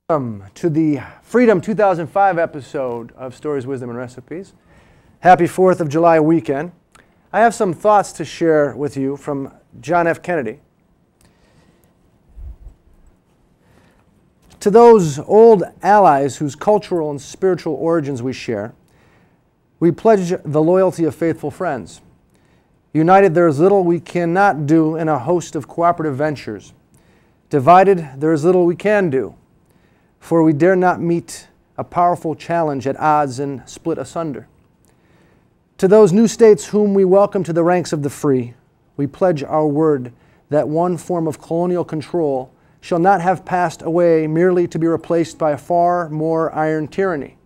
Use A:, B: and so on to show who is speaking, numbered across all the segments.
A: Welcome to the Freedom 2005 episode of Stories, Wisdom, and Recipes. Happy 4th of July weekend. I have some thoughts to share with you from John F. Kennedy. To those old allies whose cultural and spiritual origins we share, we pledge the loyalty of faithful friends. United, there is little we cannot do in a host of cooperative ventures. Divided, there is little we can do, for we dare not meet a powerful challenge at odds and split asunder. To those new states whom we welcome to the ranks of the free, we pledge our word that one form of colonial control shall not have passed away merely to be replaced by a far more iron tyranny.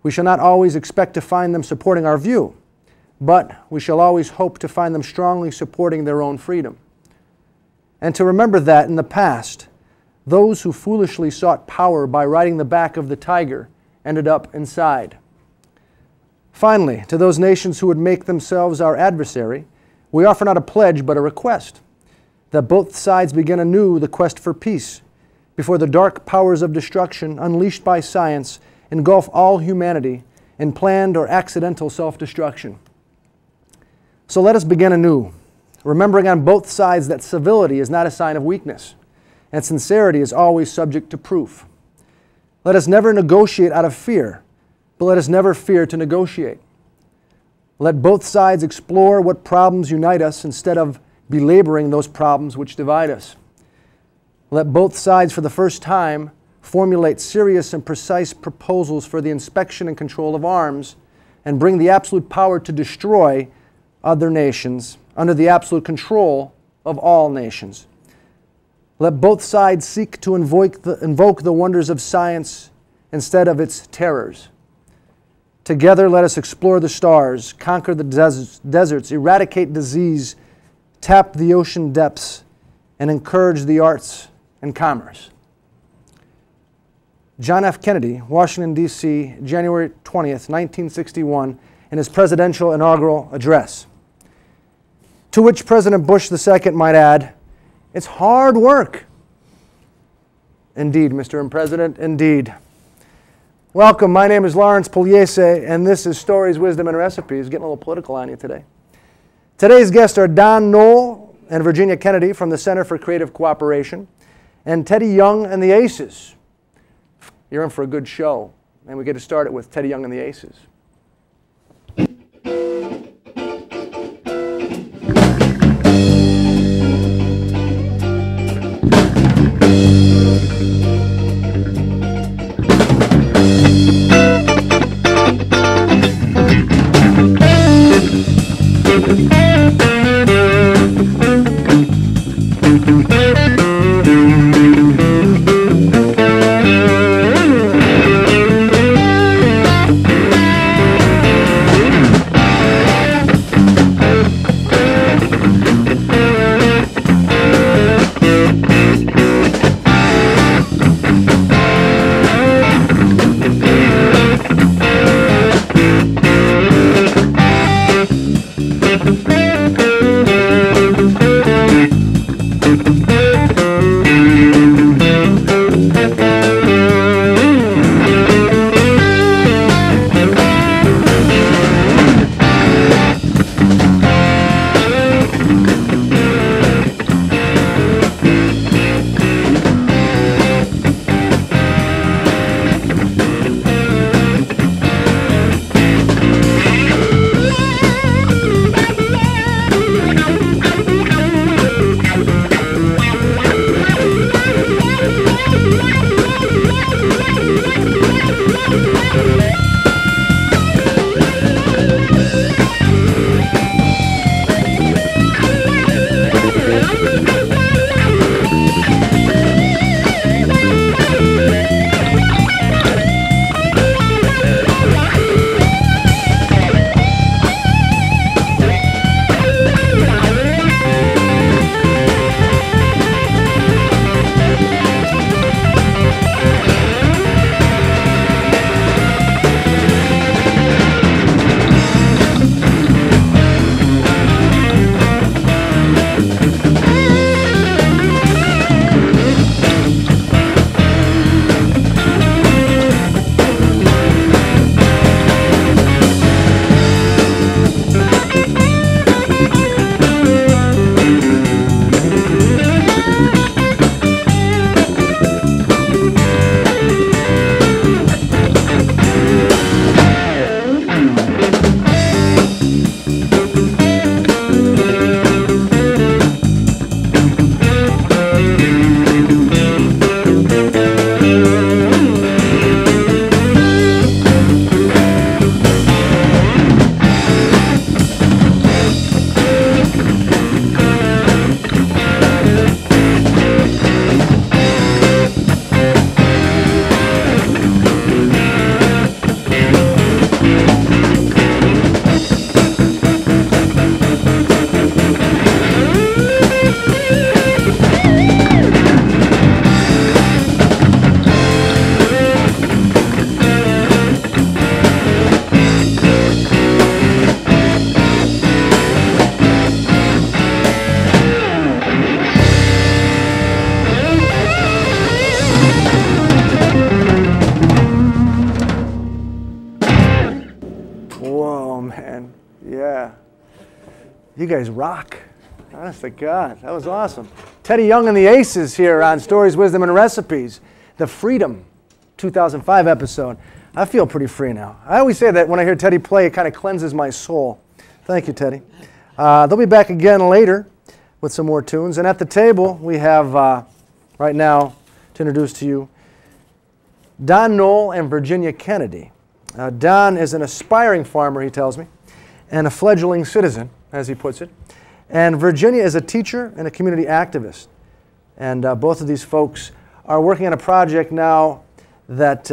A: We shall not always expect to find them supporting our view, but we shall always hope to find them strongly supporting their own freedom. And to remember that in the past, those who foolishly sought power by riding the back of the tiger ended up inside. Finally, to those nations who would make themselves our adversary, we offer not a pledge but a request, that both sides begin anew the quest for peace, before the dark powers of destruction unleashed by science engulf all humanity in planned or accidental self-destruction. So let us begin anew, remembering on both sides that civility is not a sign of weakness, and sincerity is always subject to proof. Let us never negotiate out of fear, but let us never fear to negotiate. Let both sides explore what problems unite us instead of belaboring those problems which divide us. Let both sides for the first time formulate serious and precise proposals for the inspection and control of arms and bring the absolute power to destroy other nations under the absolute control of all nations. Let both sides seek to invoke the wonders of science instead of its terrors. Together, let us explore the stars, conquer the deserts, eradicate disease, tap the ocean depths, and encourage the arts and commerce. John F. Kennedy, Washington, D.C., January 20th, 1961, in his presidential inaugural address. To which President Bush II might add, "It's hard work." Indeed, Mr. President, indeed. Welcome, my name is Lawrence Pugliese, and this is Stories, Wisdom, and Recipes. Getting a little political on you today. Today's guests are Don Knoll and Virginia Kennedy from the Center for Creative Cooperation, and Teddy Young and the Aces. You're in for a good show, and we get to start it with Teddy Young and the Aces. You guys rock. Honest to God, that was awesome. Teddy Young and the Aces here on Stories, Wisdom, and Recipes, the Freedom 2005 episode. I feel pretty free now. I always say that when I hear Teddy play, it kind of cleanses my soul. Thank you, Teddy. They'll be back again later with some more tunes. And at the table, we have right now to introduce to you Don Knoll and Virginia Kennedy. Don is an aspiring farmer, he tells me, and a fledgling citizen, as he puts it. And Virginia is a teacher and a community activist. And both of these folks are working on a project now that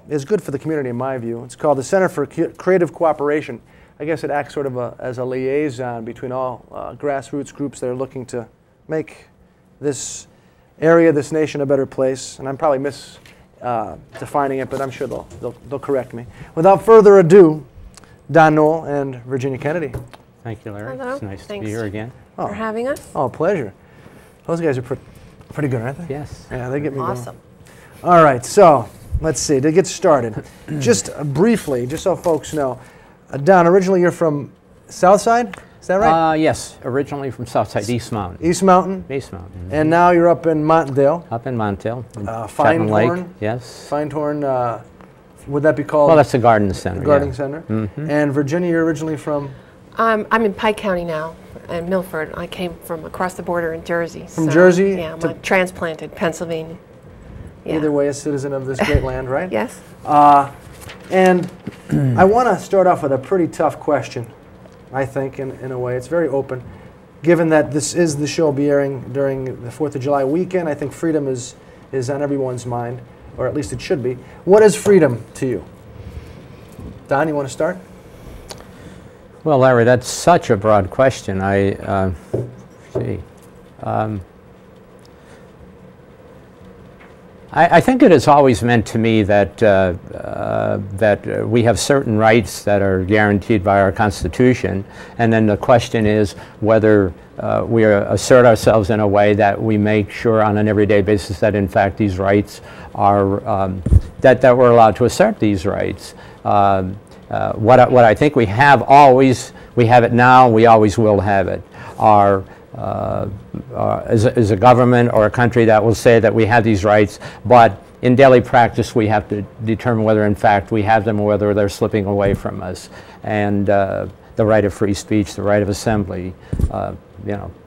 A: is good for the community, in my view. It's called the Center for Creative Cooperation. I guess it acts sort of as a liaison between all grassroots groups that are looking to make this area, this nation, a better place. And I'm probably defining it, but I'm sure they'll correct me. Without further ado, Don Knoll and Virginia Kennedy.
B: Thank you, Larry.
C: Hello.
B: It's nice
C: Thanks
B: to be here again.
C: for having us.
A: Oh, pleasure. Those guys are pretty good, aren't they?
B: Yes.
A: Yeah, they get me
C: Awesome.
A: going. All right, so let's see. To get started, just briefly, just so folks know, Don, originally you're from Southside? Is that right?
B: Yes, originally from Southside, East Mountain.
A: East Mountain?
B: East Mountain.
A: And now you're up in Montdale.
B: Up in Montel.
A: Feinhorn?
B: Lake, yes.
A: Feinhorn, would that be called?
B: Well, that's the garden center.
A: Garden
B: yeah.
A: Center.
B: Mm-hmm.
A: And Virginia, you're originally from?
C: I'm in Pike County now, in Milford. I came from across the border in Jersey.
A: From Jersey?
C: Yeah, I'm transplanted, Pennsylvania. Yeah.
A: Either way, a citizen of this great land, right?
C: Yes.
A: And I want to start off with a pretty tough question, I think, in a way. It's very open. Given that this is the show will be airing during the 4th of July weekend, I think freedom is on everyone's mind, or at least it should be. What is freedom to you? Don, you want to start?
B: Well, Larry, that's such a broad question. I think it has always meant to me that we have certain rights that are guaranteed by our Constitution, and then the question is whether we assert ourselves in a way that we make sure on an everyday basis that in fact these rights are, that we're allowed to assert these rights. What I think we have it now, we always will have it, is a government or a country that will say that we have these rights, but in daily practice we have to determine whether in fact we have them or whether they're slipping away from us. And the right of free speech, the right of assembly,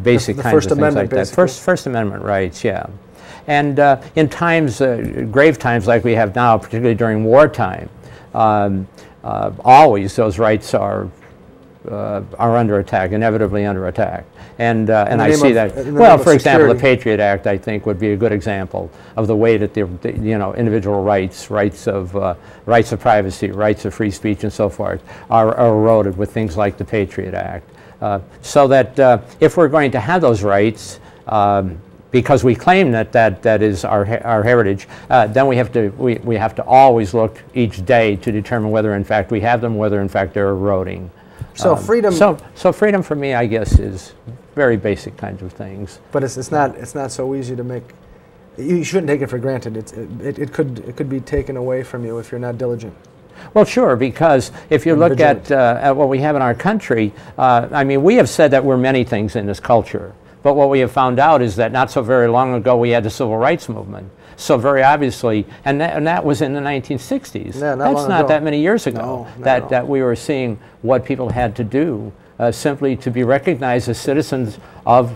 B: basic kinds of things like that. First Amendment rights, yeah. And in times, grave times like we have now, particularly during wartime, always those rights are under attack, inevitably under attack. And I see that, well, for example, the Patriot Act, I think, would be a good example of the way that the individual rights of privacy, rights of free speech, and so forth, are eroded with things like the Patriot Act. So that if we're going to have those rights, because we claim that is our heritage, then we have to always look each day to determine whether in fact we have them, whether in fact they're eroding.
A: So freedom.
B: So freedom for me, I guess, is very basic kinds of things.
A: But it's not so easy to make. You shouldn't take it for granted. It could be taken away from you if you're not diligent.
B: Well, sure, because if you look at what we have in our country, I mean, we have said that we're many things in this culture. But what we have found out is that not so very long ago we had the civil rights movement. So very obviously, and that was in the 1960s.
A: Yeah,
B: that's not that many years ago that we were seeing what people had to do simply to be recognized as citizens of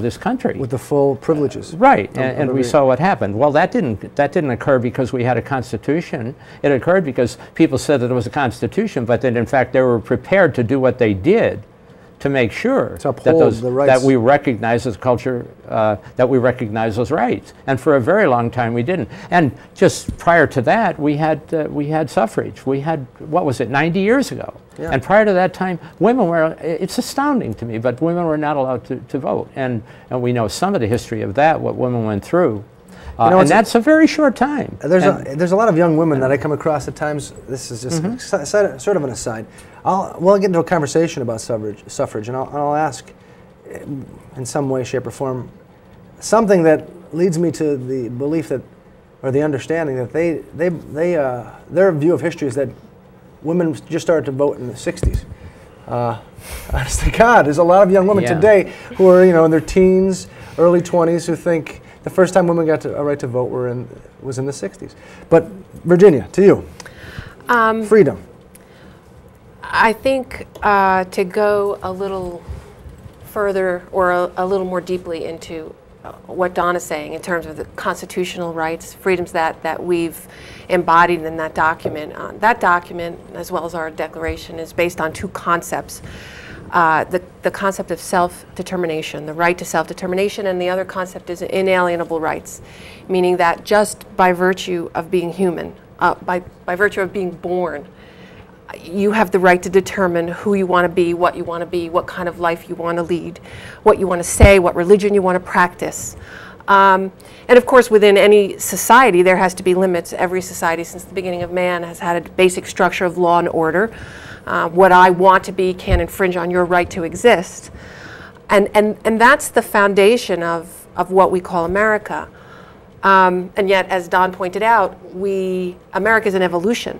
B: this country.
A: With the full privileges.
B: Right, and we saw what happened. Well, that didn't occur because we had a constitution. It occurred because people said that it was a constitution, but that in fact they were prepared to do what they did to make sure that we recognize as a culture, that we recognize those rights. And for a very long time we didn't. And just prior to that, we had suffrage. We had, what was it, 90 years ago. Yeah. And prior to that time, women were, it's astounding to me, but women were not allowed to vote. And we know some of the history of that, what women went through. And that's a very short time.
A: There's a lot of young women that I come across at times. This is just sort of an aside. We'll get into a conversation about suffrage, and I'll ask, in some way, shape, or form, something that leads me to the belief that, or the understanding that their view of history is that women just started to vote in the 60s. Honest to God, there's a lot of young women today who are, in their teens, early 20s, who think the first time women got a right to vote was in the 60s. But Virginia, to you, freedom.
C: I think to go a little further or a little more deeply into what Don is saying in terms of the constitutional rights, freedoms that we've embodied in that document. That document, as well as our declaration, is based on two concepts. The concept of self-determination, the right to self-determination, and the other concept is inalienable rights, meaning that just by virtue of being human, by virtue of being born, you have the right to determine who you want to be, what kind of life you want to lead, what you want to say, what religion you want to practice. And of course, within any society, there has to be limits. Every society since the beginning of man has had a basic structure of law and order. What I want to be can infringe on your right to exist. And that's the foundation of what we call America. And yet, as Don pointed out, America is an evolution.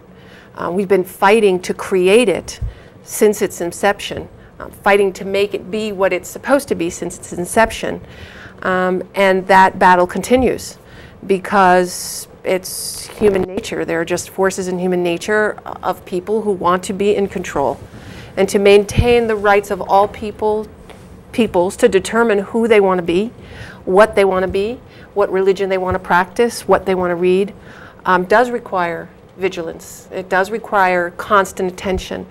C: We've been fighting to create it since its inception, fighting to make it be what it's supposed to be since its inception. And that battle continues because it's human nature. There are just forces in human nature of people who want to be in control and to maintain the rights of all peoples to determine who they want to be, what they want to be, what religion they want to practice, what they want to read, does require vigilance. It does require constant attention.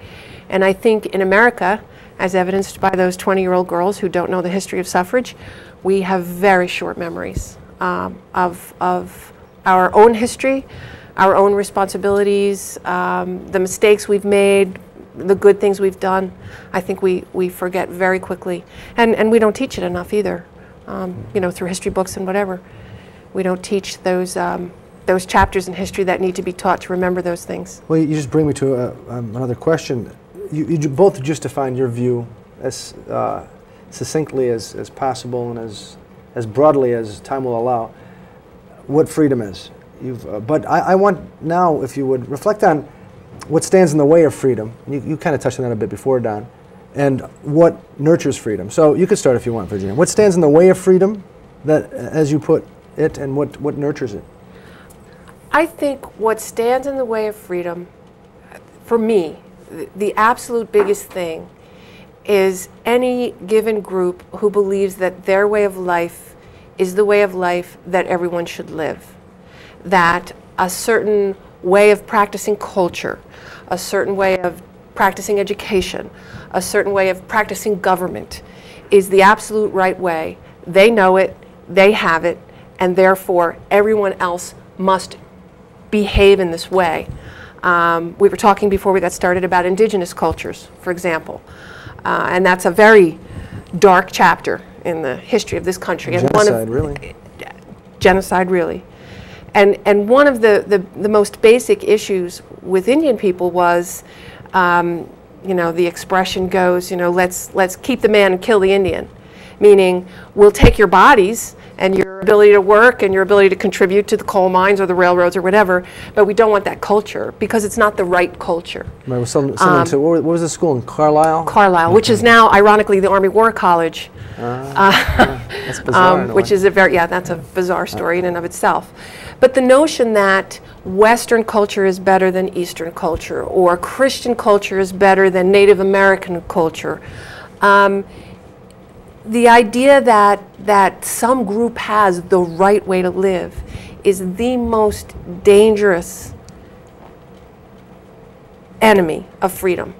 C: And I think in America, as evidenced by those 20-year-old girls who don't know the history of suffrage, we have very short memories of our own history, our own responsibilities, the mistakes we've made, the good things we've done. I think we forget very quickly. And we don't teach it enough either, through history books and whatever. We don't teach those chapters in history that need to be taught to remember those things.
A: Well, you just bring me to another question. You both just defined your view as succinctly as possible and as broadly as time will allow what freedom is. But I want now, if you would, reflect on what stands in the way of freedom. You kind of touched on that a bit before, Don, and what nurtures freedom. So you could start if you want, Virginia. What stands in the way of freedom, that, as you put it, and what nurtures it?
C: I think what stands in the way of freedom, for me, the absolute biggest thing is any given group who believes that their way of life is the way of life that everyone should live. That a certain way of practicing culture, a certain way of practicing education, a certain way of practicing government is the absolute right way. They know it, they have it, and therefore everyone else must behave in this way. We were talking before we got started about indigenous cultures, for example. And that's a very dark chapter in the history of this country.
A: Genocide, really.
C: Genocide, really. And one of the most basic issues with Indian people was, the expression goes, let's keep the man and kill the Indian. Meaning, we'll take your bodies and your ability to work and your ability to contribute to the coal mines or the railroads or whatever, but we don't want that culture because it's not the right culture.
A: Right, well, what was the school in Carlisle?
C: Carlisle, which is now, ironically, the Army War College.
A: That's bizarre.
C: Which is that's a bizarre story in and of itself. But the notion that Western culture is better than Eastern culture, or Christian culture is better than Native American culture, the idea that some group has the right way to live is the most dangerous enemy of freedom.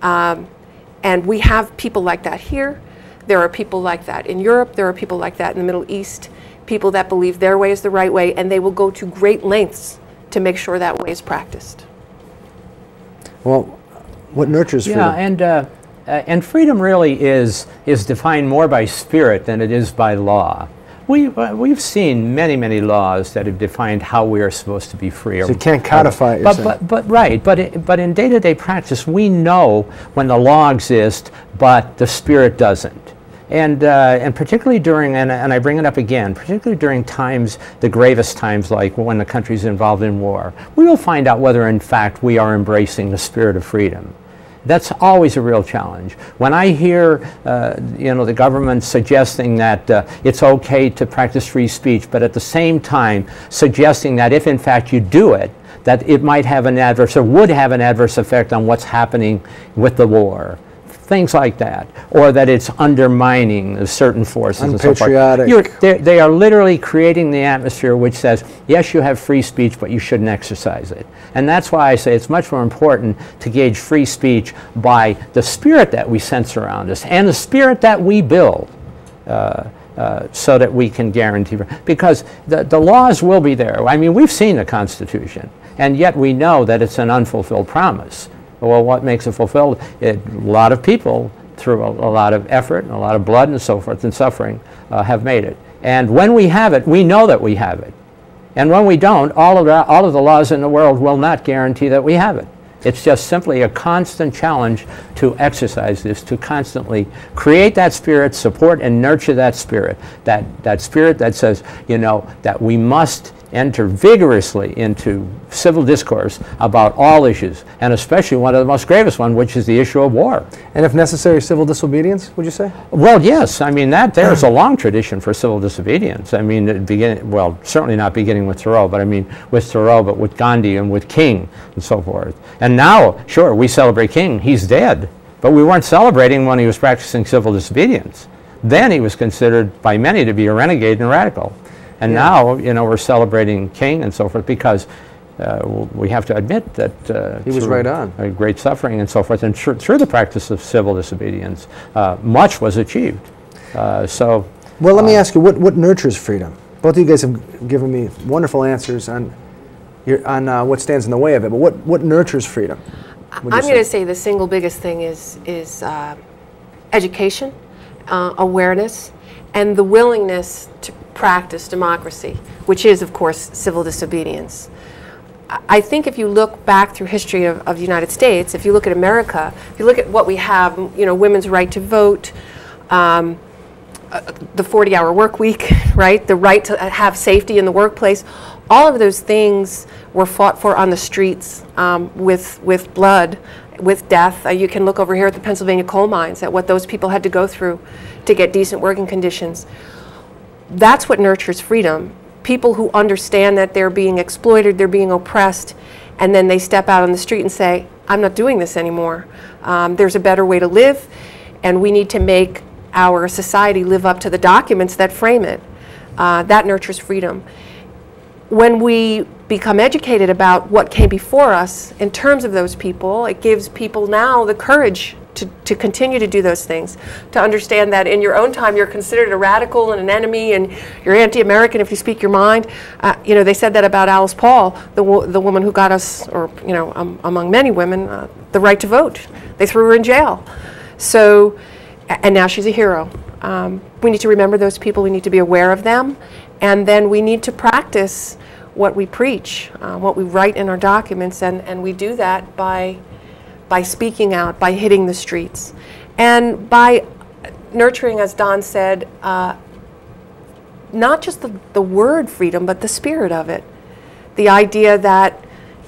C: And we have people like that here. There are people like that in Europe. There are people like that in the Middle East, people that believe their way is the right way, and they will go to great lengths to make sure that way is practiced.
A: Well, what nurtures freedom?
B: Yeah, and freedom really is defined more by spirit than it is by law. We've seen many laws that have defined how we are supposed to be free.
A: So you can't codify it.
B: But in day-to-day practice, we know when the law exists, but the spirit doesn't. And particularly during, and I bring it up again, particularly during times, the gravest times, like when the country's involved in war, we will find out whether in fact we are embracing the spirit of freedom. That's always a real challenge. When I hear, the government suggesting that it's okay to practice free speech, but at the same time suggesting that if in fact you do it, that it might have an adverse or would have an adverse effect on what's happening with the war. Things like that, or that it's undermining certain forces and so forth. They are literally creating the atmosphere which says, yes, you have free speech, but you shouldn't exercise it. And that's why I say it's much more important to gauge free speech by the spirit that we sense around us and the spirit that we build so that we can guarantee. Because the laws will be there. I mean, we've seen the Constitution, and yet we know that it's an unfulfilled promise. Well, what makes it fulfilled? A lot of people, through a lot of effort and a lot of blood and so forth and suffering, have made it. And when we have it, we know that we have it. And when we don't, all of the laws in the world will not guarantee that we have it. It's just simply a constant challenge to exercise this, to constantly create that spirit, support and nurture that spirit that says, that we must enter vigorously into civil discourse about all issues, and especially one of the most gravest one, which is the issue of war.
A: And if necessary, civil disobedience, would you say?
B: Well, yes. I mean, there's a long tradition for civil disobedience. I mean, certainly not beginning with Thoreau, but I mean with Thoreau, but with Gandhi and with King and so forth. And now, sure, we celebrate King. He's dead. But we weren't celebrating when he was practicing civil disobedience. Then he was considered by many to be a renegade and radical. And now, we're celebrating King and so forth because we have to admit that
A: he was right on.
B: Great suffering and so forth, and through the practice of civil disobedience, much was achieved. Well,
A: let me ask you, what nurtures freedom? Both of you guys have given me wonderful answers on what stands in the way of it, but what nurtures freedom?
C: I'm going to say the single biggest thing is education, awareness, and the willingness to practice democracy, which is, of course, civil disobedience. I think if you look back through history of the United States, if you look at America, if you look at what we have, women's right to vote, the 40-hour work week, right, the right to have safety in the workplace, all of those things were fought for on the streets with blood, with death. You can look over here at the Pennsylvania coal mines at what those people had to go through to get decent working conditions. That's what nurtures freedom. People who understand that they're being exploited, they're being oppressed, and then they step out on the street and say, I'm not doing this anymore. There's a better way to live, and we need to make our society live up to the documents that frame it. That nurtures freedom. When we become educated about what came before us in terms of those people, it gives people now the courage to continue to do those things, to understand that in your own time you're considered a radical and an enemy and you're anti-American if you speak your mind. They said that about Alice Paul, the woman who got us, or among many women, the right to vote. They threw her in jail. So, and now she's a hero. We need to remember those people, we need to be aware of them, and then we need to practice what we preach, what we write in our documents, and we do that by speaking out, by hitting the streets, and by nurturing, as Don said, not just the word freedom, but the spirit of it. The idea that,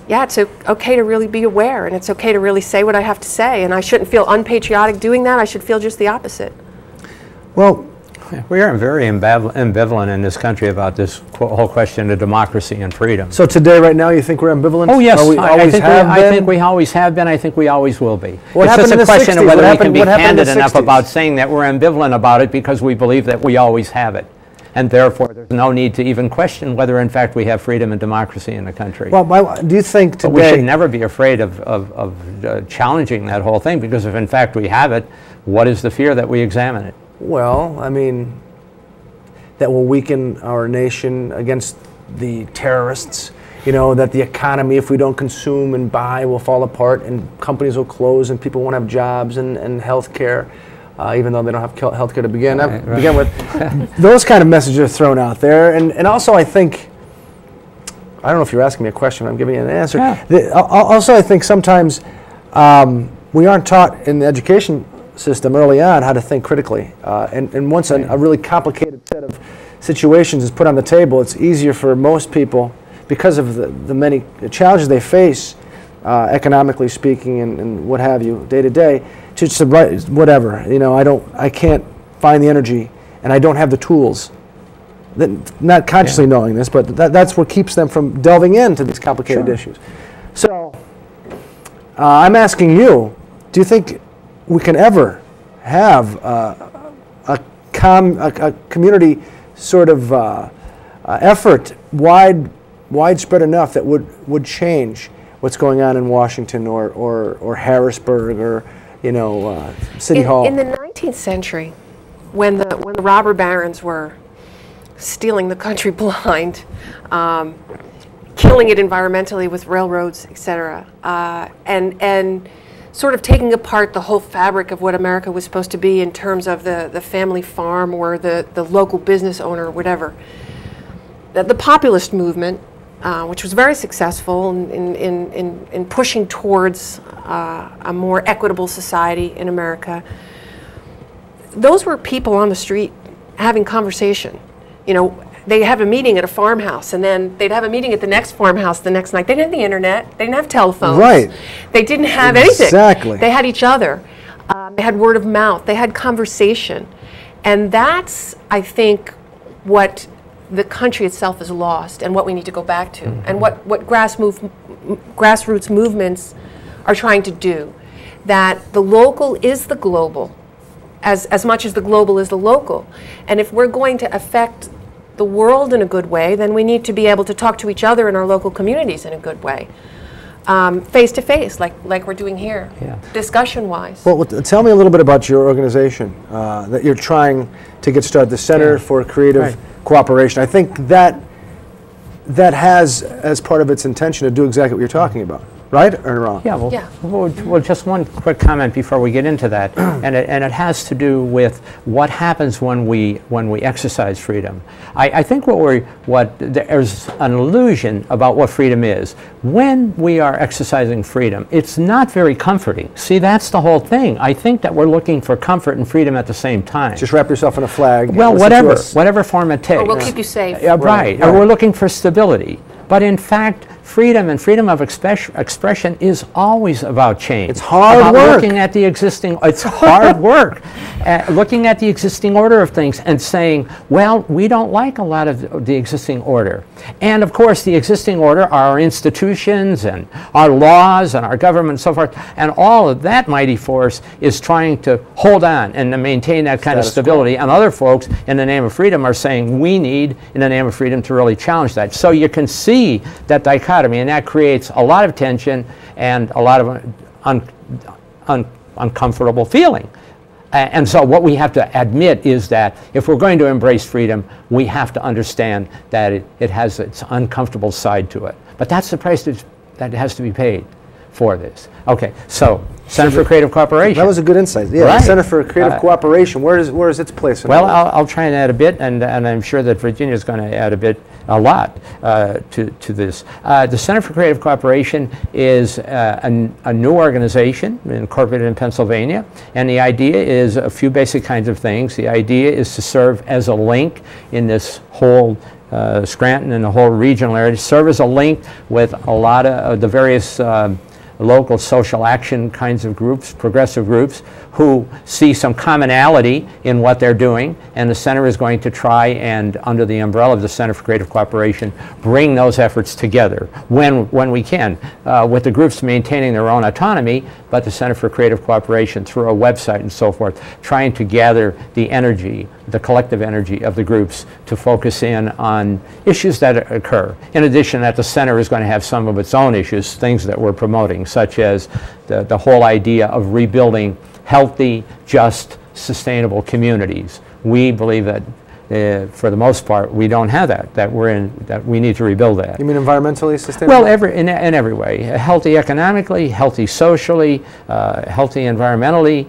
C: yeah, it's okay to really be aware, and it's okay to really say what I have to say, and I shouldn't feel unpatriotic doing that. I should feel just the opposite.
A: Well,
B: we are very ambivalent in this country about this whole question of democracy and freedom.
A: So today, right now, you think we're ambivalent?
B: Oh, yes.
A: I
B: think we always have been. I think we always will be.
A: It's
B: just a question of whether we can be candid enough
A: 60s?
B: about saying that we're ambivalent about it because we believe that we always have it. And therefore, there's no need to even question whether, in fact, we have freedom and democracy in the country.
A: Well, do you think today...
B: But we should never be afraid of challenging that whole thing, because if, in fact, we have it, what is the fear that we examine it?
A: Well, I mean, that will weaken our nation against the terrorists. That the economy, if we don't consume and buy, will fall apart, and companies will close, and people won't have jobs and health care. Even though they don't have health care to begin with. Those kind of messages are thrown out there. And also I think, I don't know if you're asking me a question, but I'm giving you an answer. Yeah. Also I think sometimes we aren't taught in the education system early on how to think critically. And once a really complicated set of situations is put on the table, it's easier for most people, because of the many challenges they face, economically speaking, and what have you, day to day, to just write whatever. You know, I can't find the energy, and I don't have the tools. Not consciously knowing this, but that's what keeps them from delving into these complicated issues. So, I'm asking you, do you think we can ever have a community sort of effort widespread enough that would change what's going on in Washington or Harrisburg or City Hall?
C: In the 19th century, when the robber barons were stealing the country blind, killing it environmentally with railroads, etc., and sort of taking apart the whole fabric of what America was supposed to be in terms of the family farm or the local business owner or whatever. The populist movement, which was very successful in pushing towards a more equitable society in America, those were people on the street having conversation. You know, they'd have a meeting at a farmhouse, and then they'd have a meeting at the next farmhouse the next night. They didn't have the internet. They didn't have telephones.
A: Right.
C: They didn't have anything.
A: Exactly.
C: They had each other. They had word of mouth. They had conversation. And that's, I think, what the country itself has lost and what we need to go back to, and what grassroots movements are trying to do. That the local is the global, as much as the global is the local. And if we're going to affect the world in a good way, then we need to be able to talk to each other in our local communities in a good way, face to face, like we're doing here, discussion-wise.
A: Well, tell me a little bit about your organization that you're trying to get started, the Center for Creative Cooperation. I think that has, as part of its intention, to do exactly what you're talking about. Right or wrong?
B: Yeah, well, just one quick comment before we get into that, and it has to do with what happens when we exercise freedom. I think there's an illusion about what freedom is. When we are exercising freedom, it's not very comforting. See, that's the whole thing. I think that we're looking for comfort and freedom at the same time.
A: Just wrap yourself in a flag.
B: Well, whatever form it takes.
C: Or we'll keep you safe.
B: Right. Or we're looking for stability. But in fact, freedom and freedom of expression is always about change.
A: It's hard work.
B: Looking at the existing, it's hard work. Looking at the existing order of things and saying, well, we don't like a lot of the existing order. And of course, the existing order are our institutions and our laws and our government and so forth. And all of that mighty force is trying to hold on and to maintain that kind of stability. And other folks, in the name of freedom, are saying we need, in the name of freedom, to really challenge that. So you can see that dichotomy, and that creates a lot of tension and a lot of uncomfortable feeling. And so what we have to admit is that if we're going to embrace freedom, we have to understand that it has its uncomfortable side to it. But that's the price that has to be paid for this. Okay, so Center for Creative Cooperation.
A: That was a good insight. Yeah,
B: right.
A: The Center for Creative Cooperation. Where is its place?
B: Well, I'll try and add a bit, and I'm sure that Virginia is going to add a lot to this. The Center for Creative Cooperation is a new organization incorporated in Pennsylvania, and the idea is a few basic kinds of things. The idea is to serve as a link in this whole Scranton and the whole regional area, to serve as a link with a lot of the various local social action kinds of groups, progressive groups, who see some commonality in what they're doing, and the center is going to try and, under the umbrella of the Center for Creative Cooperation, bring those efforts together when we can, with the groups maintaining their own autonomy, but the Center for Creative Cooperation through a website and so forth, trying to gather the energy, the collective energy of the groups to focus in on issues that occur. In addition, that the center is going to have some of its own issues, things that we're promoting, such as the whole idea of rebuilding healthy, just, sustainable communities. We believe that for the most part, we don't have that we need to rebuild that.
A: You mean environmentally sustainable?
B: Well, in every way. Healthy economically, healthy socially, healthy environmentally,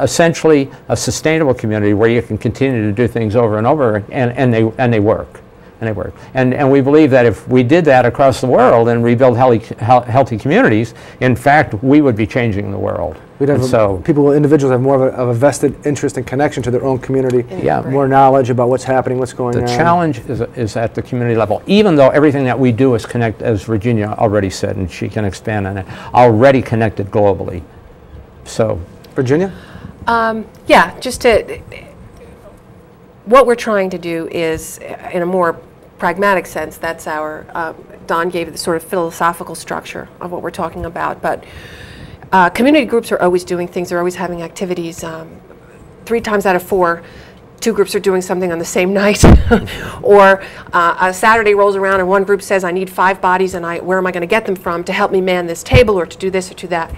B: essentially a sustainable community where you can continue to do things over and over, and they work. And we believe that if we did that across the world and rebuild healthy communities, in fact, we would be changing the world.
A: We'd have individuals have more of a vested interest and connection to their own community,
B: Yeah.
A: more knowledge about what's happening, what's going on.
B: The challenge is at the community level, even though everything that we do is connect, as Virginia already said, and she can expand on it, already connected globally. So,
A: Virginia?
C: Yeah, what we're trying to do is, in a more pragmatic sense, that's our, Don gave the sort of philosophical structure of what we're talking about, but community groups are always doing things, they're always having activities. 3 times out of 4, 2 groups are doing something on the same night. Or a Saturday rolls around and one group says, I need 5 bodies and where am I going to get them from to help me man this table or to do this or to that.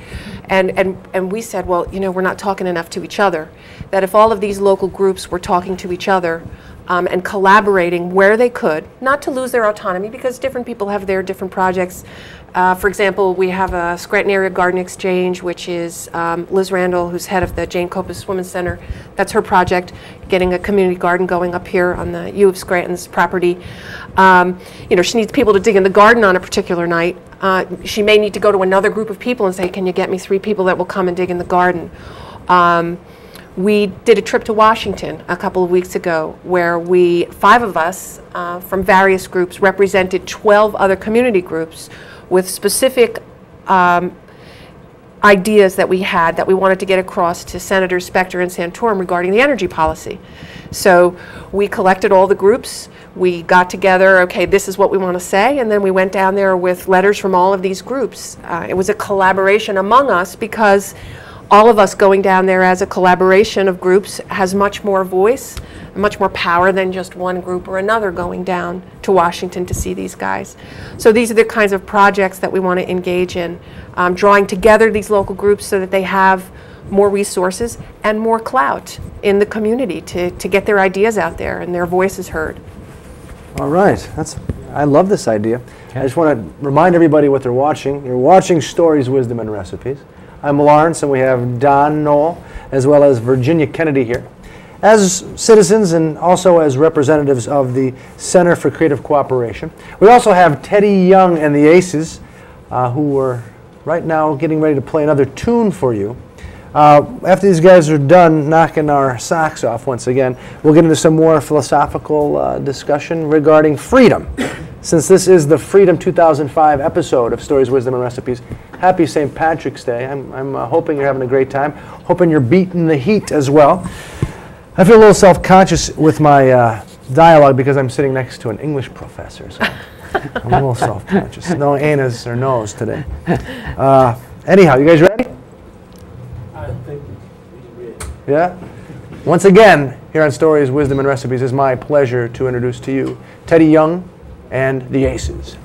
C: And we said, well, we're not talking enough to each other. That if all of these local groups were talking to each other and collaborating where they could, not to lose their autonomy because different people have their different projects. For example, we have a Scranton Area Garden Exchange, which is Liz Randall, who's head of the Jane Copas Women's Center. That's her project, getting a community garden going up here on the U of Scranton's property. She needs people to dig in the garden on a particular night. She may need to go to another group of people and say, can you get me 3 people that will come and dig in the garden? We did a trip to Washington a couple of weeks ago where 5 of us from various groups represented 12 other community groups with specific ideas that we had that we wanted to get across to Senators Specter and Santorum regarding the energy policy. So we collected all the groups, we got together, okay, this is what we want to say, and then we went down there with letters from all of these groups. It was a collaboration among us because all of us going down there as a collaboration of groups has much more voice, much more power than just one group or another going down to Washington to see these guys. So these are the kinds of projects that we want to engage in, drawing together these local groups so that they have more resources and more clout in the community to get their ideas out there and their voices heard.
A: All right, I love this idea. Okay. I just want to remind everybody what they're watching. You're watching Stories, Wisdom, and Recipes. I'm Lawrence, and we have Don Knoll, as well as Virginia Kennedy here, as citizens and also as representatives of the Center for Creative Cooperation. We also have Teddy Young and the Aces, who are right now getting ready to play another tune for you. After these guys are done knocking our socks off once again, we'll get into some more philosophical discussion regarding freedom. Since this is the Freedom 2005 episode of Stories, Wisdom, and Recipes, happy St. Patrick's Day. I'm hoping you're having a great time, hoping you're beating the heat as well. I feel a little self-conscious with my dialogue because I'm sitting next to an English professor, so I'm a little self-conscious. No anas or no's today. Anyhow, you guys ready?
D: I think we're ready.
A: Yeah? Once again, here on Stories, Wisdom, and Recipes, it's my pleasure to introduce to you Teddy Young and the Aces.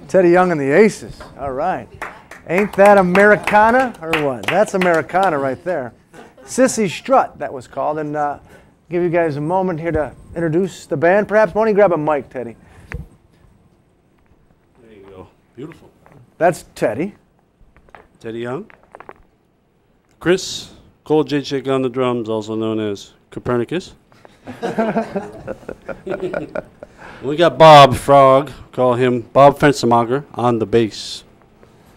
A: Teddy Young and the Aces. All right. Ain't that Americana or what? That's Americana right there. Sissy Strut, that was called. And give you guys a moment here to introduce the band. Perhaps, why don't you grab a mic, Teddy?
D: There you go. Beautiful.
A: That's Teddy.
D: Teddy Young. Chris Kolajczyk on the drums, also known as Copernicus. We got Bob Frog, call him Bob Fenstermacher, on the bass.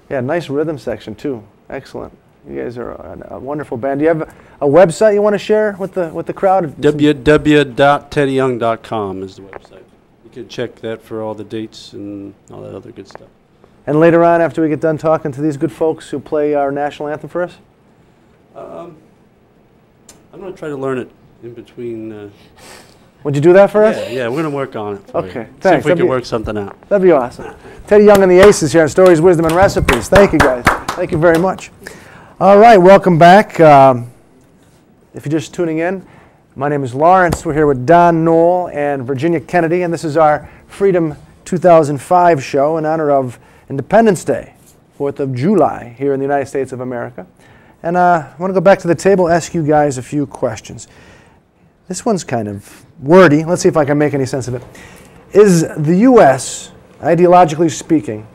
A: Yeah, nice rhythm section too. Excellent. You guys are a wonderful band. Do you have a website you want to share with the crowd?
D: www.teddyyoung.com is the website. You can check that for all the dates and all that other good stuff.
A: And later on, after we get done talking to these good folks who play our national anthem for us?
D: I'm going to try to learn it in between.
A: Would you do that for us?
D: Yeah, we're going to work on it for
A: Okay,
D: you.
A: thanks.
D: See if we
A: That'd
D: can
A: be-
D: work something out.
A: That'd be awesome. Teddy Young and the Aces here on Stories, Wisdom, and Recipes. Thank you, guys. Thank you very much. All right, welcome back. If you're just tuning in, my name is Lawrence. We're here with Don Knoll and Virginia Kennedy, and this is our Freedom 2005 show in honor of Independence Day, 4th of July, here in the United States of America. And I want to go back to the table, ask you guys a few questions. This one's kind of wordy. Let's see if I can make any sense of it. Is the U.S., ideologically speaking,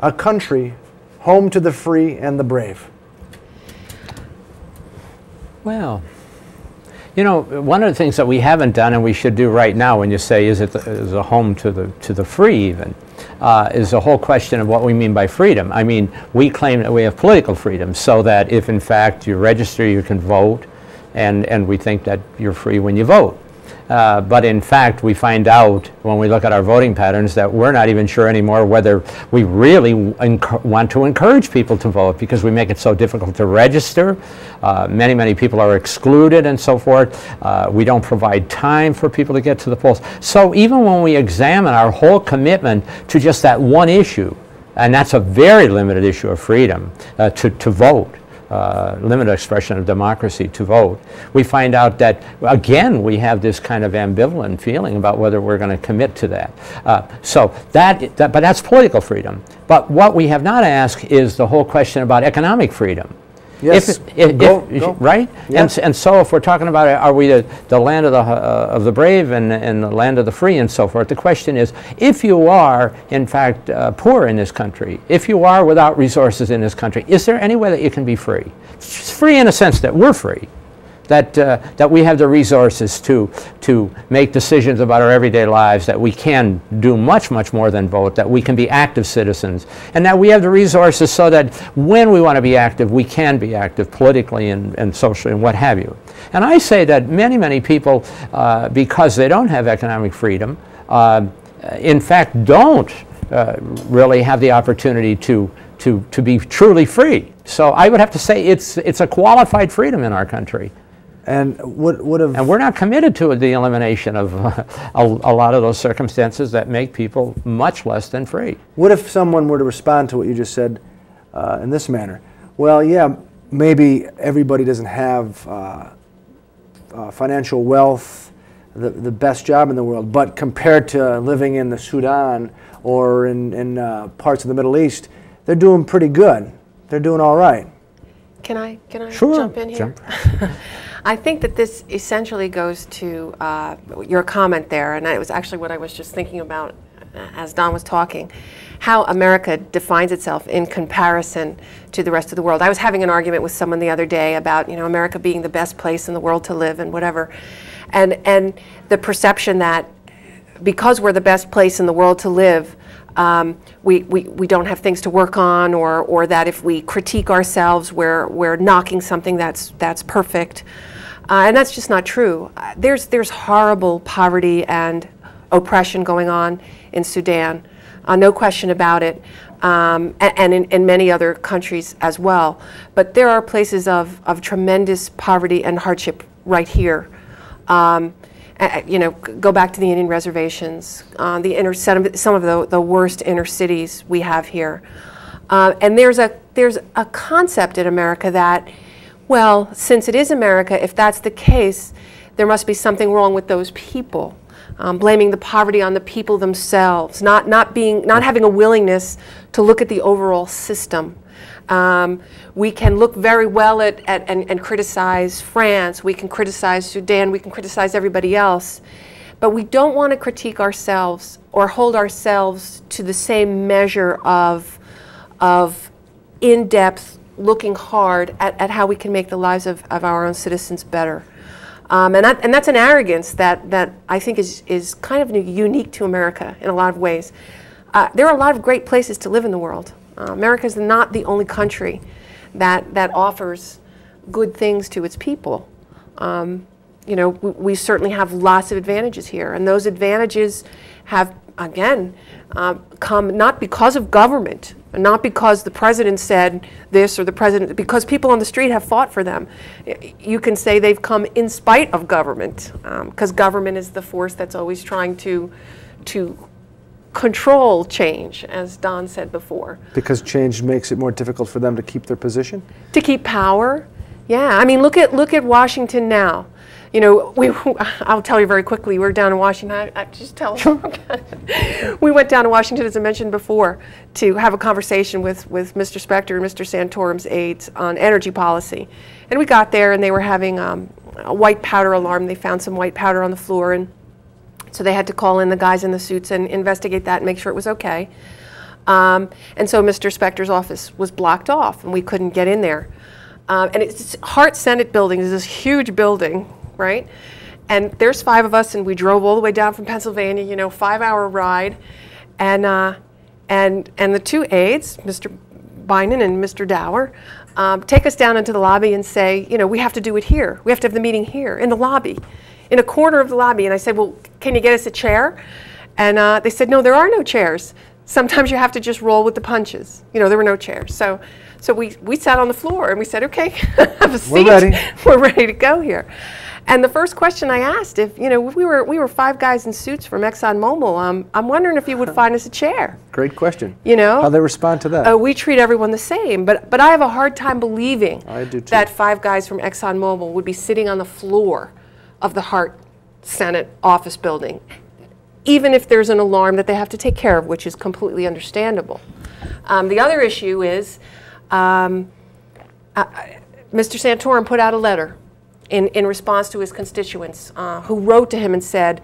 A: a country home to the free and the brave?
B: Well, you know, one of the things that we haven't done and we should do right now, when you say is a home to the free even, is the whole question of what we mean by freedom. I mean, we claim that we have political freedom, so that if in fact you register, you can vote, and we think that you're free when you vote. But in fact, we find out when we look at our voting patterns that we're not even sure anymore whether we really want to encourage people to vote, because we make it so difficult to register. Many people are excluded and so forth. We don't provide time for people to get to the polls. So even when we examine our whole commitment to just that one issue, and that's a very limited issue of freedom, to vote, limited expression of democracy, to vote, we find out that, again, we have this kind of ambivalent feeling about whether we're going to commit to that. But that's political freedom. But what we have not asked is the whole question about economic freedom.
A: Yes. Go.
B: Right?
A: Yeah.
B: And so if we're talking about, are we the land of the brave and the land of the free and so forth, the question is, if you are, in fact, poor in this country, if you are without resources in this country, is there any way that you can be free? It's free in a sense that we're free, that we have the resources to make decisions about our everyday lives, that we can do much more than vote, that we can be active citizens, and that we have the resources so that when we want to be active, we can be active politically and socially and what have you. And I say that many people, because they don't have economic freedom, in fact don't really have the opportunity to be truly free. So I would have to say it's a qualified freedom in our country.
A: And
B: and we're not committed to the elimination of a lot of those circumstances that make people much less than free.
A: What if someone were to respond to what you just said in this manner? Well, yeah, maybe everybody doesn't have financial wealth, the best job in the world, but compared to living in the Sudan or in parts of the Middle East, they're doing pretty good. They're doing all right.
C: Can I
B: Sure.
C: jump in here? I think that this essentially goes to your comment there, and it was actually what I was just thinking about as Don was talking, how America defines itself in comparison to the rest of the world. I was having an argument with someone the other day about, you know, America being the best place in the world to live and whatever, and the perception that because we're the best place in the world to live, we don't have things to work on, or that if we critique ourselves, we're knocking something that's perfect, and that's just not true. There's horrible poverty and oppression going on in Sudan, no question about it, and in many other countries as well. But there are places of tremendous poverty and hardship right here. You know, go back to the Indian reservations, some of the worst inner cities we have here, and there's a concept in America that, well, since it is America, if that's the case, there must be something wrong with those people. blaming the poverty on the people themselves, not having a willingness to look at the overall system. We can look very well at and criticize France, we can criticize Sudan, we can criticize everybody else, but we don't want to critique ourselves or hold ourselves to the same measure of in-depth looking hard at how we can make the lives of our own citizens better. And that's an arrogance that I think is kind of unique to America in a lot of ways. There are a lot of great places to live in the world. America is not the only country that offers good things to its people. You know, we certainly have lots of advantages here, and those advantages have, again, come not because of government, and not because the president said this or the president, because people on the street have fought for them. You can say they've come in spite of government, because government is the force that's always trying to control change, as Don said before.
A: Because change makes it more difficult for them to keep their position?
C: To keep power, yeah. I mean, look at Washington now. You know, I'll tell you very quickly, we were down in Washington, I just tell we went down to Washington, as I mentioned before, to have a conversation with Mr. Specter and Mr. Santorum's aides on energy policy. And we got there and they were having a white powder alarm. They found some white powder on the floor, and so they had to call in the guys in the suits and investigate that and make sure it was okay. And so Mr. Specter's office was blocked off and we couldn't get in there. And it's Hart Senate building is this huge building, right? And there's 5 of us, and we drove all the way down from Pennsylvania, you know, 5-hour ride. And the 2 aides, Mr. Bynum and Mr. Dower, take us down into the lobby and say, you know, we have to do it here. We have to have the meeting here in the lobby, in a corner of the lobby. And I said, well, can you get us a chair? And they said, no, there are no chairs. Sometimes you have to just roll with the punches. You know, there were no chairs. So we sat on the floor and we said, okay, have a seat.
A: We're ready.
C: We're ready to go here. And the first question I asked, if you know, we were 5 guys in suits from ExxonMobil, I'm wondering if you would find us a chair.
A: Great question.
C: You know,
A: how they respond to that?
C: We treat everyone the same, but I have a hard time believing
A: I do too.
C: that 5 guys from ExxonMobil would be sitting on the floor of the Hart Senate office building, even if there's an alarm that they have to take care of, which is completely understandable. The other issue is Mr. Santorum put out a letter in response to his constituents who wrote to him and said,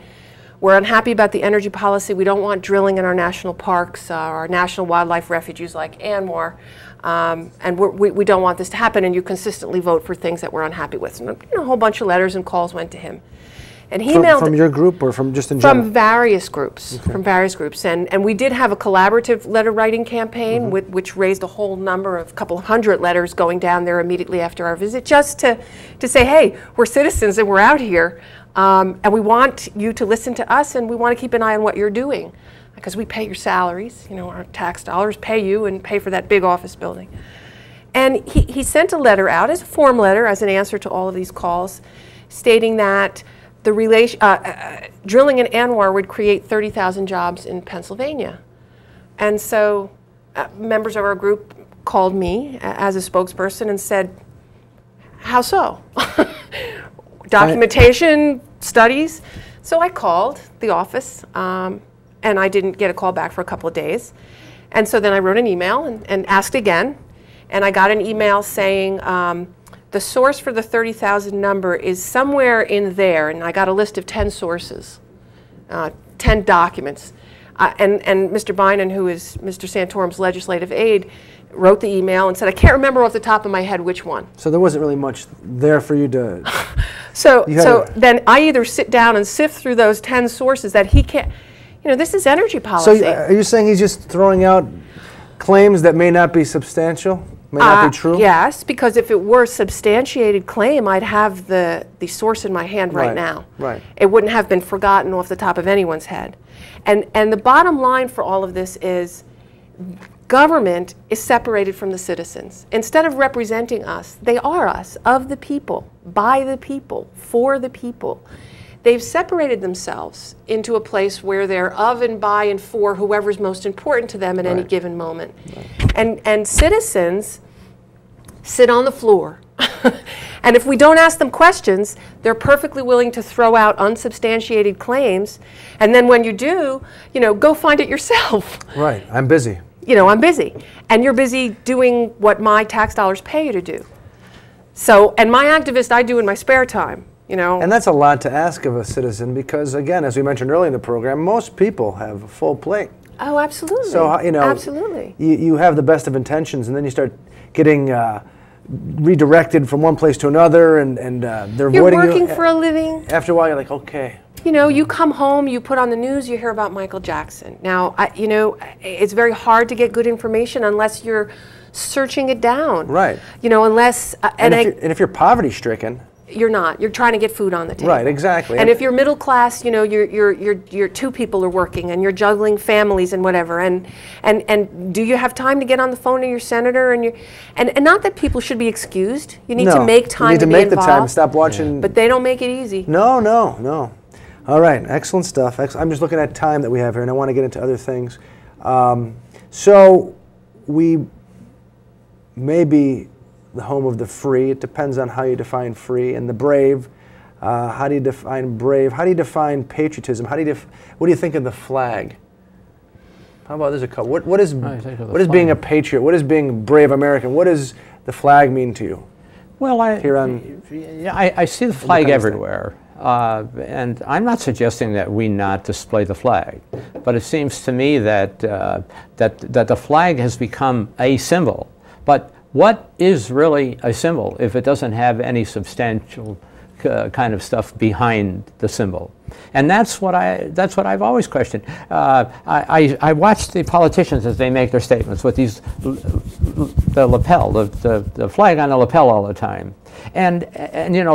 C: we're unhappy about the energy policy. We don't want drilling in our national parks, our national wildlife refuges like ANWR, and we don't want this to happen, and you consistently vote for things that we're unhappy with. And, you know, a whole bunch of letters and calls went to him. And he emailed
A: from your group or from just in general?
C: From various groups, from various groups. And we did have a collaborative letter writing campaign which raised a whole number of, couple of hundred letters going down there immediately after our visit, just to say, hey, we're citizens and we're out here, and we want you to listen to us, and we want to keep an eye on what you're doing, because we pay your salaries, you know, our tax dollars pay you and pay for that big office building. And he sent a letter out, as a form letter, as an answer to all of these calls, stating that the drilling in ANWR would create 30,000 jobs in Pennsylvania. And so members of our group called me as a spokesperson and said, how so? Documentation, studies. So I called the office, and I didn't get a call back for a couple of days. And so then I wrote an email and asked again, and I got an email saying, the source for the 30,000 number is somewhere in there, and I got a list of 10 sources, 10 documents. And Mr. Bynum, who is Mr. Santorum's legislative aide, wrote the email and said, I can't remember off the top of my head which one.
A: So there wasn't really much there for you to...
C: So then I either sit down and sift through those 10 sources that he can't, you know, this is energy policy.
A: So are you saying he's just throwing out claims that may not be substantial? May not be true?
C: Yes, because if it were a substantiated claim, I'd have the source in my hand right now.
A: Right.
C: It wouldn't have been forgotten off the top of anyone's head. And the bottom line for all of this is government is separated from the citizens. Instead of representing us, they are us, of the people, by the people, for the people. They've separated themselves into a place where they're of and by and for whoever's most important to them at any given moment. And citizens sit on the floor And if we don't ask them questions, they're perfectly willing to throw out unsubstantiated claims. And then when you do, go find it yourself.
A: Right, I'm busy.
C: I'm busy. And you're busy doing what my tax dollars pay you to do. So, and my activist I do in my spare time,
A: And that's a lot to ask of a citizen because, again, as we mentioned earlier in the program, most people have a full plate.
C: Oh, absolutely.
A: So,
C: absolutely.
A: You have the best of intentions, and then you start getting redirected from one place to another, and they're avoiding you.
C: You're working for a living.
A: After a while, you're like, okay.
C: You come home, you put on the news, you hear about Michael Jackson. Now, it's very hard to get good information unless you're searching it down.
A: Right.
C: Unless
A: and if you're poverty-stricken.
C: You're not. You're trying to get food on the table.
A: Right, exactly.
C: And if you're middle class, you're two people are working and you're juggling families and whatever. And do you have time to get on the phone to your senator and not that people should be excused. You need to make time to be involved.
A: You need to make the time. Stop watching.
C: But they don't make it easy.
A: No. All right, excellent stuff. I'm just looking at time that we have here, and I want to get into other things. So we may be the home of the free. It depends on how you define free. And the brave, how do you define brave? How do you define patriotism? What do you think of the flag? How about there's a couple. What is being a patriot? What is being a brave American? What does the flag mean to you?
B: Well, I see the flag everywhere. And I'm not suggesting that we not display the flag, but it seems to me that the flag has become a symbol. But what is really a symbol if it doesn't have any substantial kind of stuff behind the symbol? And that's what I've always questioned. I watch the politicians as they make their statements with the lapel, the flag on the lapel all the time. And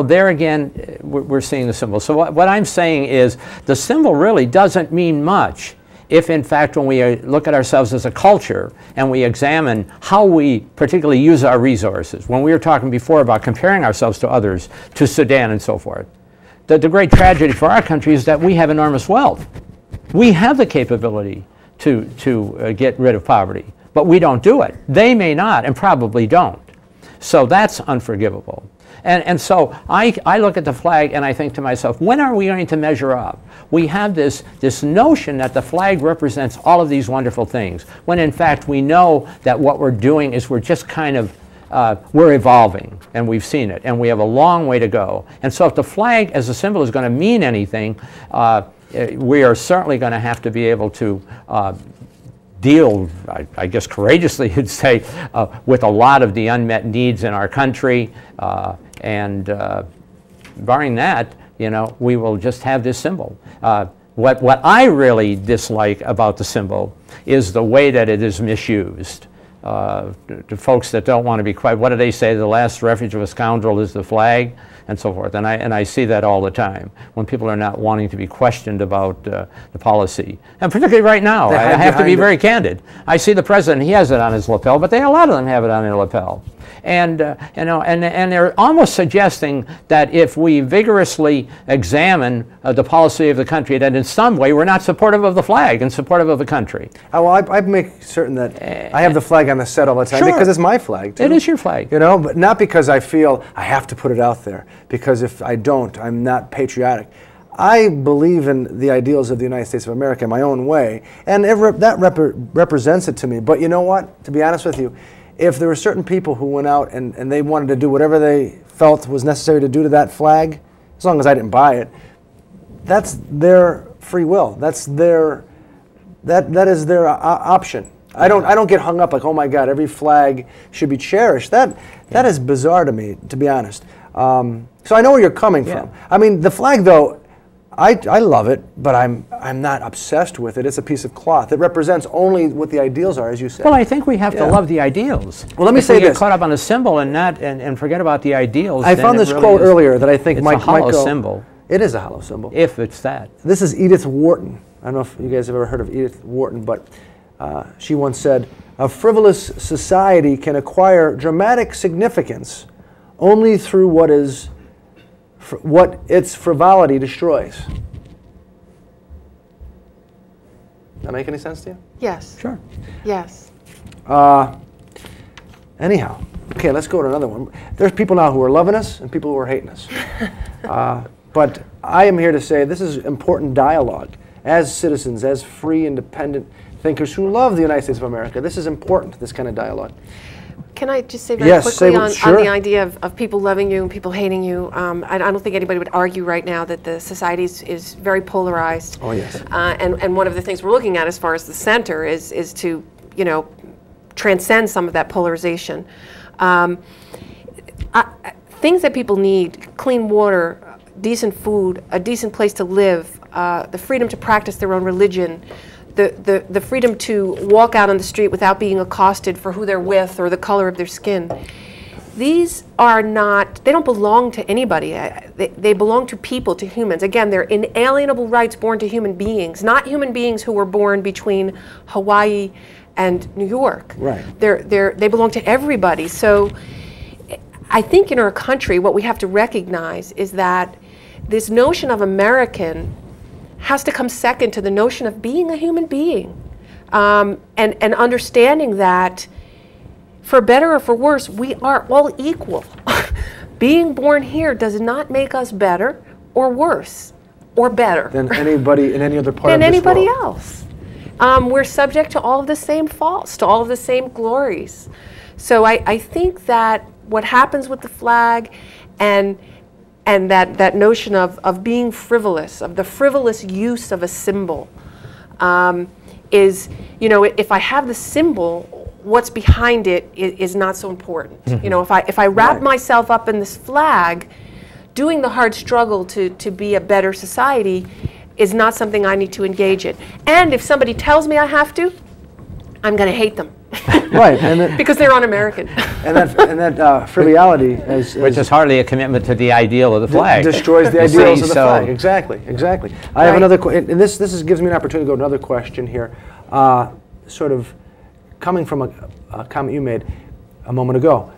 B: there again, we're seeing the symbol. So what I'm saying is the symbol really doesn't mean much if, in fact, when we look at ourselves as a culture and we examine how we particularly use our resources. When we were talking before about comparing ourselves to others, to Sudan and so forth, the great tragedy for our country is that we have enormous wealth. We have the capability to get rid of poverty, but we don't do it. They may not and probably don't. So that's unforgivable. And so I look at the flag and I think to myself, when are we going to measure up? We have this notion that the flag represents all of these wonderful things, when in fact we know that what we're doing is we're just kind of, we're evolving, and we've seen it, and we have a long way to go. And so if the flag as a symbol is going to mean anything, we are certainly going to have to be able to deal, I guess courageously you'd say, with a lot of the unmet needs in our country, and barring that, we will just have this symbol. What I really dislike about the symbol is the way that it is misused. To folks that don't want to be quiet, what do they say? The last refuge of a scoundrel is the flag, and so forth. And I see that all the time when people are not wanting to be questioned about the policy. And particularly right now, I have to be very candid. I see the president; he has it on his lapel, but a lot of them have it on their lapel. And and they're almost suggesting that if we vigorously examine the policy of the country, that in some way we're not supportive of the flag and supportive of the country.
A: Well, I make certain that I have the flag on the set all the time because it's my flag too.
B: It is your flag.
A: But not because I feel I have to put it out there. Because if I don't, I'm not patriotic. I believe in the ideals of the United States of America in my own way, and that represents it to me. But you know what? To be honest with you, if there were certain people who went out and they wanted to do whatever they felt was necessary to do to that flag, as long as I didn't buy it, that's their free will. That is their option. I don't get hung up like, oh my God, every flag should be cherished. That is bizarre to me, to be honest. So I know where you're coming from. I mean, the flag, though, I love it, but I'm not obsessed with it. It's a piece of cloth. It represents only what the ideals are, as you said.
B: Well, I think we have to love the ideals.
A: Well, let me say this.
B: If we get caught up on a symbol and forget about the ideals,
A: I found this quote earlier that I think
B: might go. It's a hollow symbol.
A: It is a hollow symbol.
B: If it's that.
A: This is Edith Wharton. I don't know if you guys have ever heard of Edith Wharton, but she once said, "A frivolous society can acquire dramatic significance only through what its frivolity destroys." Does that make any sense to you?
C: Yes.
B: Sure.
C: Yes.
A: Anyhow, Okay, let's go to another one. There's people now who are loving us and people who are hating us. But I am here to say this is important dialogue. As citizens, as free, independent thinkers who love the United States of America, this is important, this kind of dialogue.
C: Can I just say very
A: Yes,
C: quickly on
A: sure.
C: the idea of people loving you and people hating you? I don't think anybody would argue right now that the society is very polarized.
A: Oh, yes.
C: And one of the things we're looking at as far as the center is to, you know, transcend some of that polarization. Things that people need: clean water, decent food, a decent place to live, the freedom to practice their own religion, the freedom to walk out on the street without being accosted for who they're with or the color of their skin. These are not, they don't belong to anybody. They belong to people, to humans. Again, they're inalienable rights born to human beings, not human beings who were born between Hawaii and New York.
A: Right.
C: They belong to everybody. So I think in our country, what we have to recognize is that this notion of American has to come second to the notion of being a human being, and understanding that, for better or for worse, we are all equal. Being born here does not make us better or worse or better
A: Than anybody in any other part of
C: than
A: this
C: anybody
A: world.
C: else. We're subject to all of the same faults, to all of the same glories. So I think that what happens with the flag and that notion of being frivolous, of the frivolous use of a symbol, is, you know, if I have the symbol, what's behind it is not so important. You know, if I wrap
A: Right.
C: myself up in this flag, doing the hard struggle to be a better society is not something I need to engage in. And if somebody tells me I have to, I'm going to hate them.
A: Right, and that,
C: Because they're un-American.
A: and that frivolity,
B: Which is hardly a commitment to the ideal of the flag.
A: destroys the
B: You see,
A: ideals of the
B: so-
A: flag. Exactly, exactly. I have
C: Right.
A: another, and this gives me an opportunity to go to another question here, sort of coming from a comment you made a moment ago.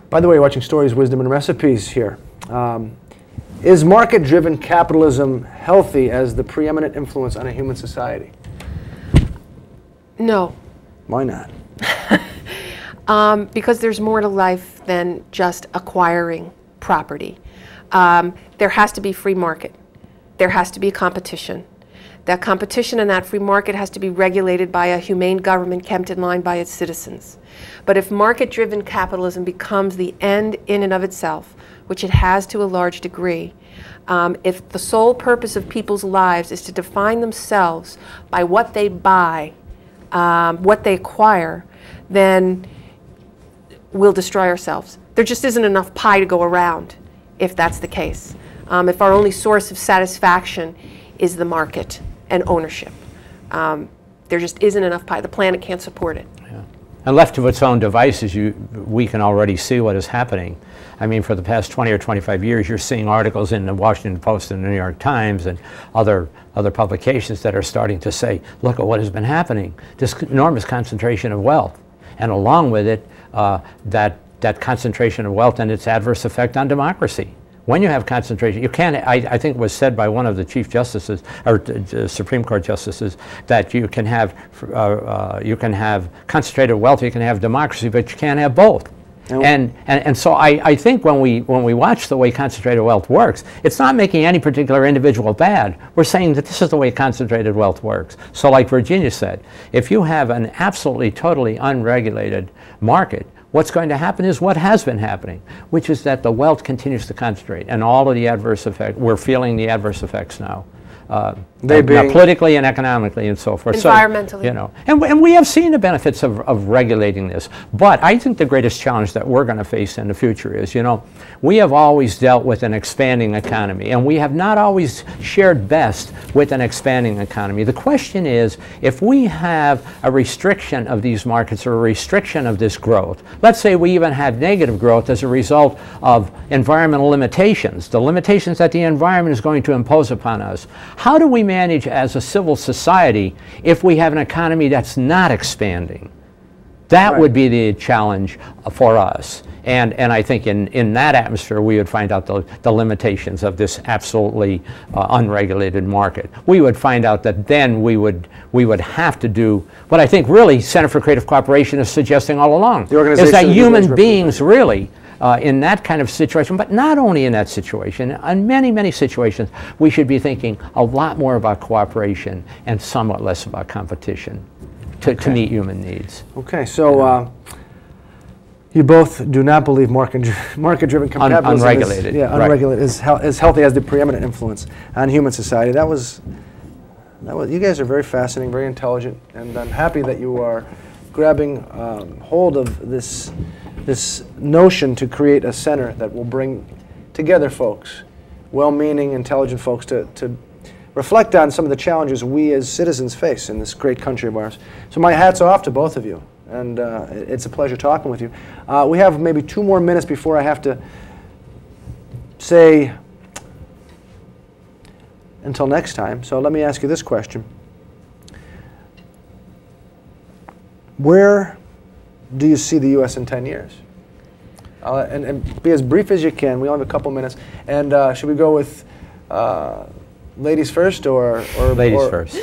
A: By the way, you're watching Stories, Wisdom, and Recipes here. Is market-driven capitalism healthy as the preeminent influence on a human society?
C: No.
A: Why not?
C: Because there's more to life than just acquiring property. There has to be free market. There has to be competition. That competition and that free market has to be regulated by a humane government kept in line by its citizens. But if market-driven capitalism becomes the end in and of itself, which it has to a large degree, if the sole purpose of people's lives is to define themselves by what they buy, what they acquire, then we'll destroy ourselves. There just isn't enough pie to go around if that's the case. If our only source of satisfaction is the market and ownership. There just isn't enough pie. The planet can't support it.
B: Yeah. And left to its own devices, we can already see what is happening. I mean, for the past 20 or 25 years, you're seeing articles in the Washington Post and the New York Times and other publications that are starting to say, look at what has been happening. This enormous concentration of wealth. And along with it, that concentration of wealth and its adverse effect on democracy. When you have concentration, you can't, I think it was said by one of the Chief Justices, or Supreme Court Justices, that you can have concentrated wealth, you can have democracy, but you can't have both. And so I think when we watch the way concentrated wealth works, it's not making any particular individual bad. We're saying that this is the way concentrated wealth works. So like Virginia said, if you have an absolutely, totally unregulated market, what's going to happen is what has been happening, which is that the wealth continues to concentrate, and all of the adverse effects, we're feeling the adverse effects now. Politically and economically and so forth.
C: Environmentally.
B: So, you know, and we have seen the benefits of regulating this. But I think the greatest challenge that we're going to face in the future is, you know, we have always dealt with an expanding economy, and we have not always shared best with an expanding economy. The question is, if we have a restriction of these markets or a restriction of this growth, let's say we even have negative growth as a result of environmental limitations, the limitations that the environment is going to impose upon us. How do we manage as a civil society if we have an economy that's not expanding? That
A: Right.
B: would be the challenge for us. And I think in that atmosphere, we would find out the limitations of this absolutely unregulated market. We would find out that then we would have to do what I think really Center for Creative Cooperation is suggesting all along.
A: The organization
B: is that
A: that you guys
B: human beings really, in that kind of situation, but not only in that situation, in many, many situations, we should be thinking a lot more about cooperation and somewhat less about competition to meet human needs.
A: Okay, so you both do not believe market-driven capitalism
B: unregulated,
A: is,
B: right.
A: unregulated is healthy, has the preeminent influence on human society. That was. You guys are very fascinating, very intelligent, and I'm happy that you are grabbing hold of this notion to create a center that will bring together folks, well-meaning, intelligent folks, to reflect on some of the challenges we as citizens face in this great country of ours. So my hat's off to both of you, and it's a pleasure talking with you. We have maybe 2 more minutes before I have to say until next time. So let me ask you this question. Where do you see the U.S. in 10 years? And be as brief as you can. We only have a couple minutes. And should we go with ladies first or
B: Ladies first.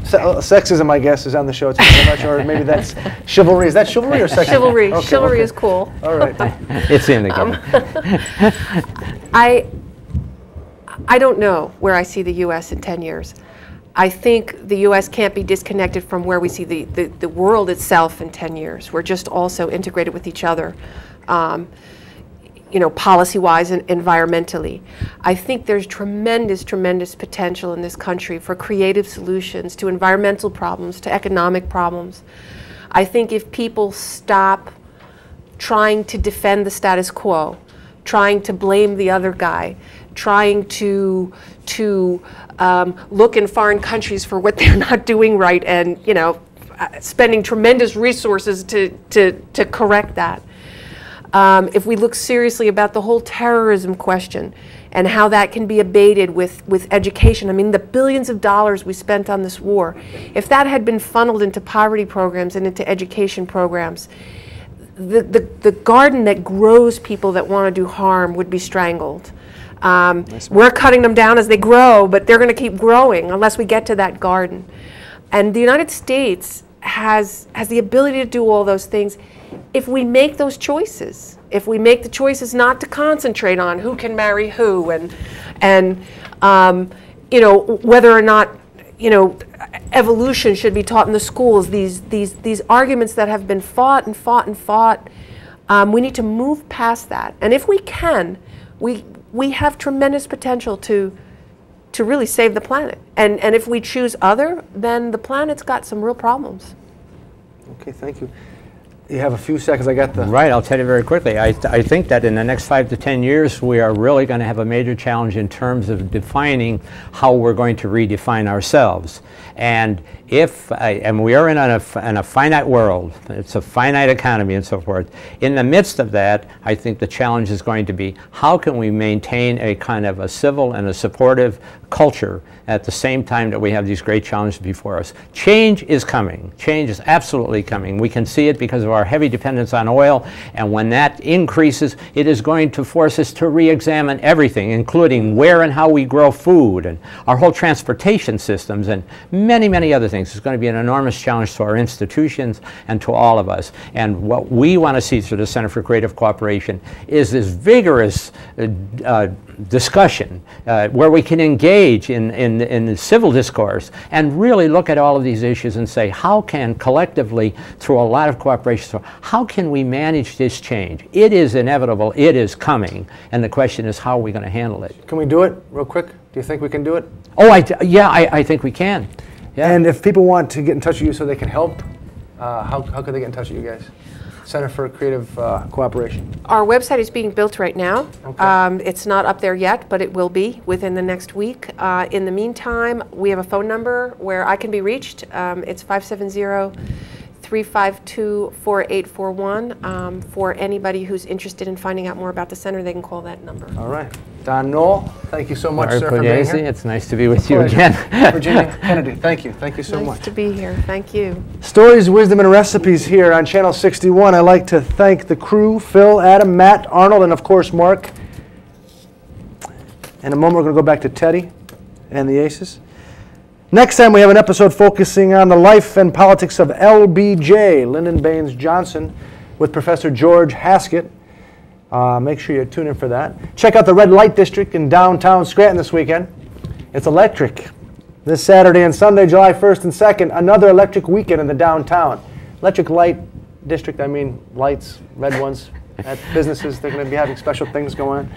A: Sexism, I guess, is on the show today. I'm not sure. Maybe that's chivalry. Is that chivalry or sexism?
C: Chivalry.
A: Okay,
C: Chivalry
A: okay.
C: is cool.
A: All right.
B: It's in the game.
C: I don't know where I see the U.S. in 10 years. I think the U.S. can't be disconnected from where we see the world itself in 10 years. We're just also integrated with each other, policy-wise and environmentally. I think there's tremendous, tremendous potential in this country for creative solutions to environmental problems, to economic problems. I think if people stop trying to defend the status quo, trying to blame the other guy, trying to look in foreign countries for what they're not doing right, and spending tremendous resources to correct that. If we look seriously about the whole terrorism question and how that can be abated with education, I mean, the billions of dollars we spent on this war, if that had been funneled into poverty programs and into education programs, the garden that grows people that want to do harm would be strangled. We're cutting them down as they grow, but they're going to keep growing unless we get to that garden. And the United States has the ability to do all those things if we make those choices. If we make the choices not to concentrate on who can marry who and whether or not evolution should be taught in the schools. These arguments that have been fought and fought and fought. We need to move past that. And if we can, we have tremendous potential to really save the planet. And if we choose other, then the planet's got some real problems.
A: Okay, thank you. You have a few seconds. I got the...
B: Right, I'll tell you very quickly. I think that in the next 5 to 10 years, we are really going to have a major challenge in terms of defining how we're going to redefine ourselves. And and we are in a finite world, it's a finite economy and so forth. In the midst of that, I think the challenge is going to be how can we maintain a kind of a civil and a supportive culture at the same time that we have these great challenges before us. Change is coming. Change is absolutely coming. We can see it because of our heavy dependence on oil, and when that increases, it is going to force us to re-examine everything, including where and how we grow food and our whole transportation systems and many, many other things. It's going to be an enormous challenge to our institutions and to all of us. And what we want to see through the Center for Creative Cooperation is this vigorous discussion where we can engage in civil discourse and really look at all of these issues and say, how can collectively, through a lot of cooperation, how can we manage this change? It is inevitable, it is coming, and the question is, how are we going to handle it?
A: Can we do it real quick? Do you think we can do it?
B: Oh, I think we can. Yeah.
A: And if people want to get in touch with you so they can help, how could they get in touch with you guys? Center for Creative Cooperation.
C: Our website is being built right now.
A: Okay.
C: It's not up there yet, but it will be within the next week. In the meantime, we have a phone number where I can be reached. It's 570-352-4841. For anybody who's interested in finding out more about the center, they can call that number.
A: All right. Don Knoll, thank you so much,
B: Larry
A: sir, for being
B: Pugliese,
A: here.
B: it's nice to be with you
A: Pleasure.
B: again.
A: Virginia Kennedy, thank you. Thank you so
C: Nice
A: much.
C: to be here. Thank you.
A: Stories, wisdom, and recipes here on Channel 61. I'd like to thank the crew, Phil, Adam, Matt, Arnold, and of course, Mark. In a moment, we're going to go back to Teddy and the Aces. Next time, we have an episode focusing on the life and politics of LBJ, Lyndon Baines Johnson, with Professor George Haskett. Make sure you tune in for that. Check out the Red Light District in downtown Scranton this weekend. It's electric. This Saturday and Sunday, July 1st and 2nd, another electric weekend in the downtown. Electric Light District, I mean lights, red ones, at businesses. They're going to be having special things going on.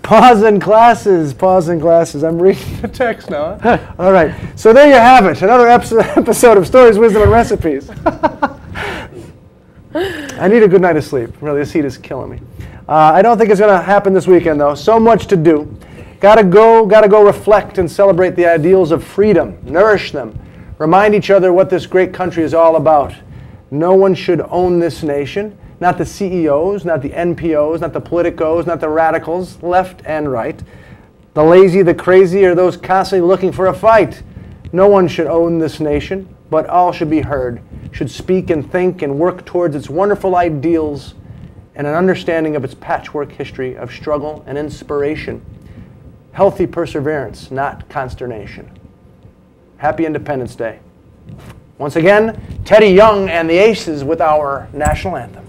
A: Pause in classes, pause in classes. I'm reading the text now. Huh? All right, so there you have it. Another episode of Stories, Wisdom, and Recipes. I need a good night of sleep. Really, this heat is killing me. I don't think it's going to happen this weekend, though. So much to do. Gotta go reflect and celebrate the ideals of freedom. Nourish them. Remind each other what this great country is all about. No one should own this nation. Not the CEOs, not the NPOs, not the politicos, not the radicals, left and right. The lazy, the crazy, or those constantly looking for a fight. No one should own this nation, but all should be heard, should speak and think and work towards its wonderful ideals and an understanding of its patchwork history of struggle and inspiration. Healthy perseverance, not consternation. Happy Independence Day. Once again, Teddy Young and the Aces with our national anthem.